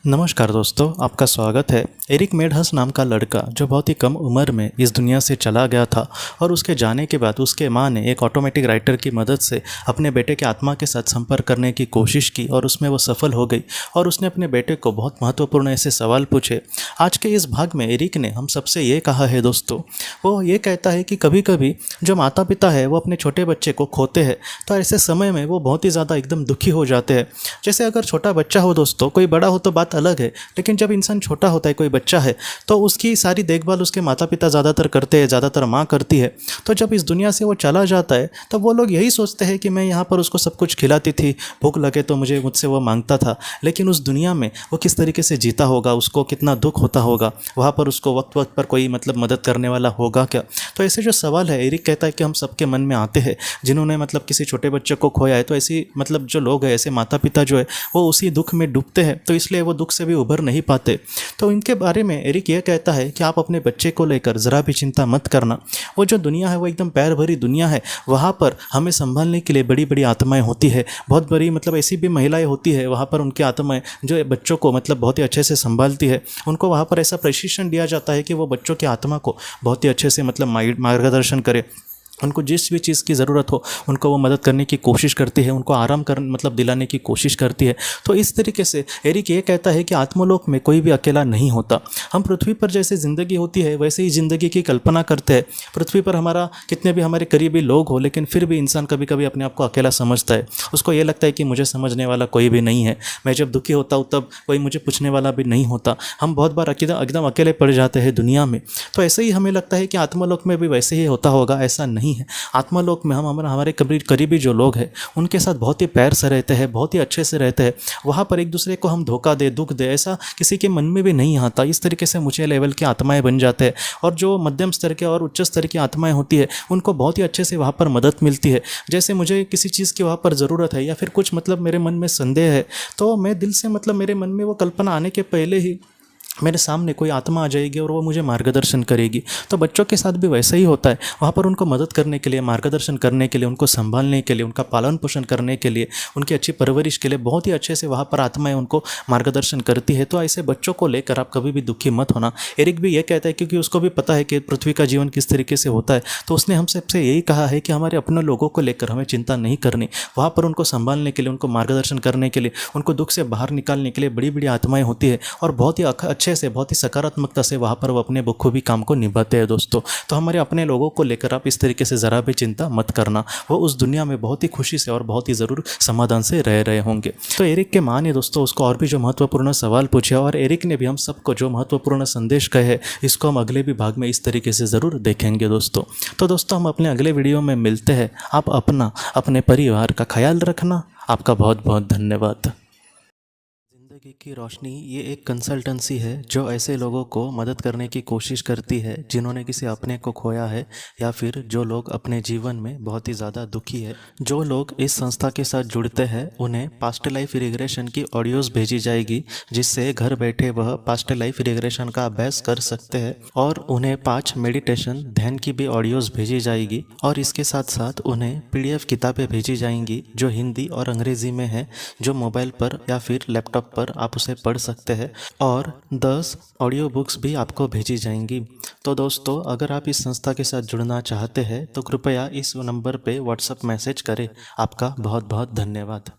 नमस्कार दोस्तों, आपका स्वागत है। एरिक मेडहस नाम का लड़का जो बहुत ही कम उम्र में इस दुनिया से चला गया था और उसके जाने के बाद उसके माँ ने एक ऑटोमेटिक राइटर की मदद से अपने बेटे के आत्मा के साथ संपर्क करने की कोशिश की और उसमें वो सफल हो गई और उसने अपने बेटे को बहुत महत्वपूर्ण ऐसे सवाल पूछे। आज के इस भाग में एरिक ने हम सबसे ये कहा है दोस्तों, वो ये कहता है कि कभी कभी जो माता पिता है वो अपने छोटे बच्चे को खोते हैं तो ऐसे समय में वो बहुत ही ज़्यादा एकदम दुखी हो जाते हैं। जैसे अगर छोटा बच्चा हो दोस्तों, कोई बड़ा हो तो बात अलग है, लेकिन जब इंसान छोटा होता है, कोई बच्चा है, तो उसकी सारी देखभाल उसके माता पिता ज़्यादातर करते हैं, ज़्यादातर माँ करती है। तो जब इस दुनिया से वो चला जाता है तो वो लोग यही सोचते हैं कि मैं यहाँ पर उसको सब कुछ खिलाती थी, भूख लगे तो मुझसे वो मांगता था, लेकिन उस दुनिया में वो किस तरीके से जीता होगा, उसको कितना दुख होता होगा, वहाँ पर उसको वक्त वक्त पर कोई मदद करने वाला होगा क्या। तो ऐसे जो सवाल है, एरिक कहता है कि हम सबके मन में आते हैं जिन्होंने किसी छोटे बच्चे को खोया है। तो ऐसी जो लोग हैं, ऐसे माता पिता जो है वो उसी दुख में डूबते हैं, तो इसलिए वो दुख से भी उभर नहीं पाते। तो इनके बारे में एरिक ये कहता है कि आप अपने बच्चे को लेकर ज़रा भी चिंता मत करना। वो जो दुनिया है वो एकदम पैर भरी दुनिया है, वहाँ पर हमें संभालने के लिए बड़ी बड़ी आत्माएं होती है, बहुत बड़ी ऐसी भी महिलाएं होती है वहाँ पर, उनकी आत्माएं जो बच्चों को बहुत ही अच्छे से संभालती है। उनको वहाँ पर ऐसा प्रशिक्षण दिया जाता है कि वो बच्चों की आत्मा को बहुत ही अच्छे से मार्गदर्शन करे। उनको जिस भी चीज़ की ज़रूरत हो उनको वो मदद करने की कोशिश करती है, उनको आराम कर दिलाने की कोशिश करती है। तो इस तरीके से एरिक ये कहता है कि आत्मलोक में कोई भी अकेला नहीं होता। हम पृथ्वी पर जैसे ज़िंदगी होती है वैसे ही ज़िंदगी की कल्पना करते हैं। पृथ्वी पर कितने भी हमारे करीबी लोग हो, लेकिन फिर भी इंसान कभी कभी अपने आप को अकेला समझता है। उसको ये लगता है कि मुझे समझने वाला कोई भी नहीं है, मैं जब दुखी होता हूँ तब कोई मुझे पूछने वाला भी नहीं होता। हम बहुत बार एकदम अकेले पड़ जाते हैं दुनिया में। तो ऐसे ही हमें लगता है कि आत्मलोक में भी वैसे ही होता होगा, ऐसा नहीं है। आत्मालोक में हम हमारे करीबी जो लोग हैं उनके साथ बहुत ही प्यार से रहते हैं, बहुत ही अच्छे से रहते हैं। वहाँ पर एक दूसरे को हम धोखा दे, दुख दे, ऐसा किसी के मन में भी नहीं आता। इस तरीके से ऊंचे लेवल की आत्माएं बन जाते हैं। और जो मध्यम स्तर के और उच्च स्तर की आत्माएं होती है उनको बहुत ही अच्छे से वहाँ पर मदद मिलती है। जैसे मुझे किसी चीज़ की वहाँ पर ज़रूरत है या फिर कुछ मेरे मन में संदेह है, तो मैं दिल से मेरे मन में वो कल्पना आने के पहले ही मेरे सामने कोई आत्मा आ जाएगी और वो मुझे मार्गदर्शन करेगी। तो बच्चों के साथ भी वैसा ही होता है। वहाँ पर उनको मदद करने के लिए, मार्गदर्शन करने के लिए, उनको संभालने के लिए, उनका पालन पोषण करने के लिए, उनकी अच्छी परवरिश के लिए बहुत ही अच्छे से वहाँ पर आत्माएं उनको मार्गदर्शन करती है। तो ऐसे बच्चों को लेकर आप कभी भी दुखी मत होना। एरिक भी ये कहता है क्योंकि उसको भी पता है कि पृथ्वी का जीवन किस तरीके से होता है। तो उसने हम सबसे यही कहा है कि हमारे अपने लोगों को लेकर हमें चिंता नहीं करनी। वहाँ पर उनको संभालने के लिए, उनको मार्गदर्शन करने के लिए, उनको दुख से बाहर निकालने के लिए बड़ी बड़ी आत्माएं होती है और बहुत ही अच्छे से, बहुत ही सकारात्मकता से वहाँ पर वो अपने बखूबी काम को निभाते हैं दोस्तों। तो हमारे अपने लोगों को लेकर आप इस तरीके से ज़रा भी चिंता मत करना। वो उस दुनिया में बहुत ही खुशी से और बहुत ही ज़रूर समाधान से रह रहे होंगे। तो एरिक के माँ ने दोस्तों उसको और भी जो महत्वपूर्ण सवाल पूछे और एरिक ने भी हम सबको जो महत्वपूर्ण संदेश कहे, इसको हम अगले भी भाग में इस तरीके से ज़रूर देखेंगे दोस्तों। तो दोस्तों हम अपने अगले वीडियो में मिलते हैं। आप अपने परिवार का ख्याल रखना। आपका बहुत बहुत धन्यवाद। ज़िंदगी की रोशनी ये एक कंसल्टेंसी है जो ऐसे लोगों को मदद करने की कोशिश करती है जिन्होंने किसी अपने को खोया है या फिर जो लोग अपने जीवन में बहुत ही ज़्यादा दुखी है। जो लोग इस संस्था के साथ जुड़ते हैं उन्हें पास्ट लाइफ रिग्रेशन की ऑडियोज़ भेजी जाएगी, जिससे घर बैठे वह पास्ट लाइफ रिग्रेशन का अभ्यास कर सकते हैं। और उन्हें 5 मेडिटेशन ध्यान की भी ऑडियोज़ भेजी जाएगी और इसके साथ साथ उन्हें PDF किताबें भेजी जाएंगी जो हिंदी और अंग्रेज़ी में है, जो मोबाइल पर या फिर लैपटॉप पर आप उसे पढ़ सकते हैं। और 10 ऑडियो बुक्स भी आपको भेजी जाएंगी। तो दोस्तों अगर आप इस संस्था के साथ जुड़ना चाहते हैं तो कृपया इस नंबर पे व्हाट्सएप मैसेज करें। आपका बहुत बहुत धन्यवाद।